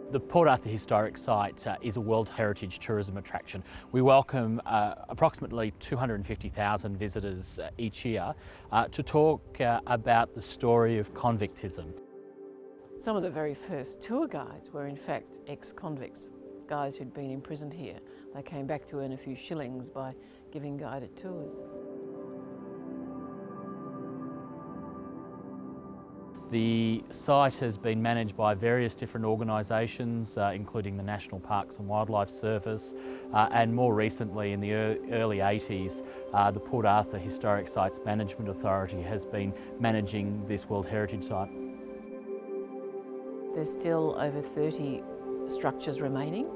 The Port Arthur Historic Site is a World Heritage Tourism attraction. We welcome approximately 250,000 visitors each year to talk about the story of convictism. Some of the very first tour guides were in fact ex-convicts, guys who'd been imprisoned here. They came back to earn a few shillings by giving guided tours. The site has been managed by various different organisations, including the National Parks and Wildlife Service, and more recently in the early 80s, the Port Arthur Historic Sites Management Authority has been managing this World Heritage Site. There's still over 30 structures remaining,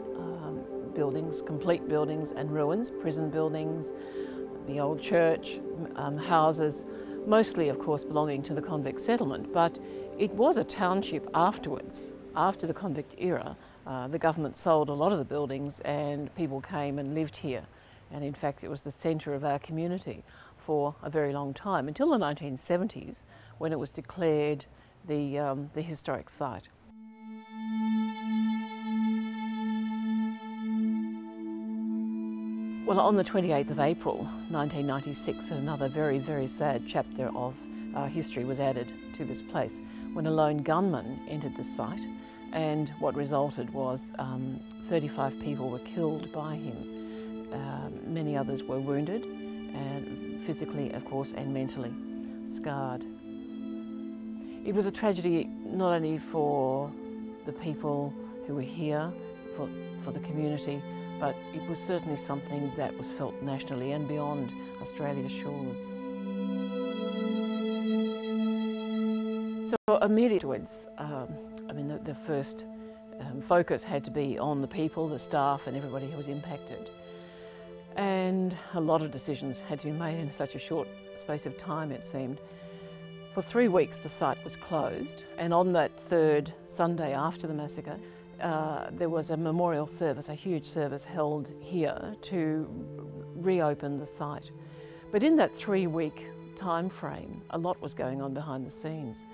buildings, complete buildings and ruins, prison buildings, the old church, houses, mostly of course belonging to the convict settlement, but it was a township afterwards. After the convict era, the government sold a lot of the buildings and people came and lived here. And in fact it was the centre of our community for a very long time, until the 1970s when it was declared the historic site. Well, on the 28th of April 1996, another very, very sad chapter of history was added to this place when a lone gunman entered the site, and what resulted was 35 people were killed by him. Many others were wounded, and physically, of course, and mentally scarred. It was a tragedy not only for the people who were here, for the community, but it was certainly something that was felt nationally and beyond Australia's shores. So immediately, the first focus had to be on the people, the staff and everybody who was impacted. And a lot of decisions had to be made in such a short space of time, it seemed. For 3 weeks the site was closed, and on that third Sunday after the massacre, there was a memorial service, a huge service held here to reopen the site. But in that 3-week time frame, a lot was going on behind the scenes.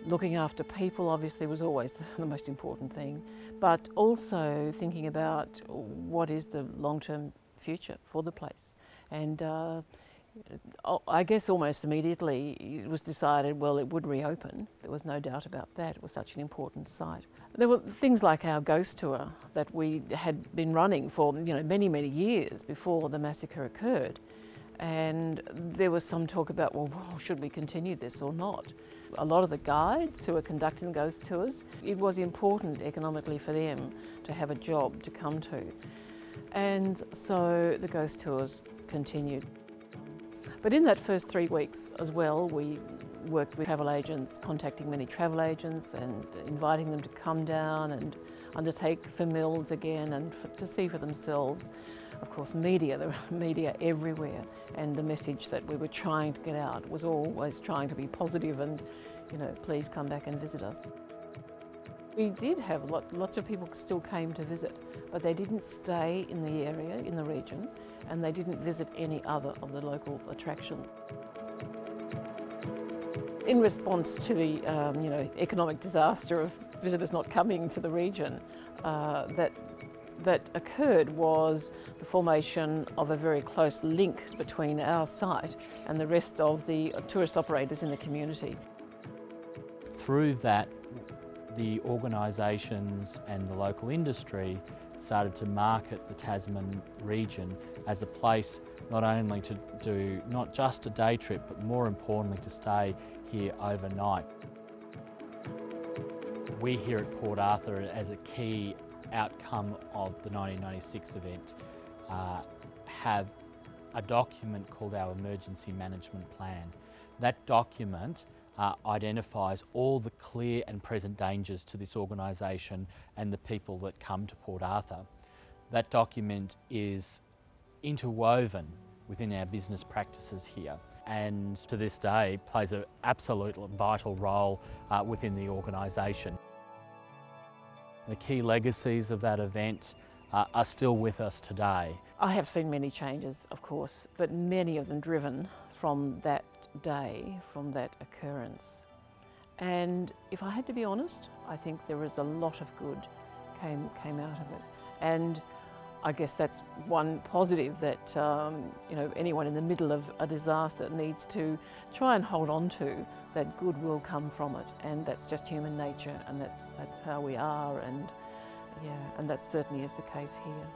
Looking after people obviously was always the most important thing, but also thinking about what is the long-term future for the place. And I guess almost immediately it was decided, well, it would reopen. There was no doubt about that. It was such an important site. There were things like our ghost tour that we had been running for many, many years before the massacre occurred. And there was some talk about, well, should we continue this or not? A lot of the guides who were conducting ghost tours, it was important economically for them to have a job to come to. And so the ghost tours continued. But in that first 3 weeks as well, we worked with travel agents, contacting many travel agents and inviting them to come down and undertake familles again and to see for themselves. Of course, media, there were media everywhere, and the message that we were trying to get out was always trying to be positive and, please come back and visit us. We did have lots of people still came to visit, but they didn't stay in the area, in the region, and they didn't visit any other of the local attractions. In response to the economic disaster of visitors not coming to the region, that occurred was the formation of a very close link between our site and the rest of the tourist operators in the community. Through that, the organisations and the local industry started to market the Tasman region as a place not only to do not just a day trip, but more importantly to stay here overnight. We here at Port Arthur, as a key outcome of the 1996 event, have a document called our Emergency Management Plan. That document identifies all the clear and present dangers to this organisation and the people that come to Port Arthur. That document is interwoven within our business practices here, and to this day plays an absolute vital role within the organisation. The key legacies of that event are still with us today. I have seen many changes, of course, but many of them driven from that day, from that occurrence. And if I had to be honest, I think there is a lot of good came out of it. And I guess that's one positive, that you know, anyone in the middle of a disaster needs to try and hold on to, that good will come from it, and that's just human nature, and that's how we are, and yeah, and that certainly is the case here.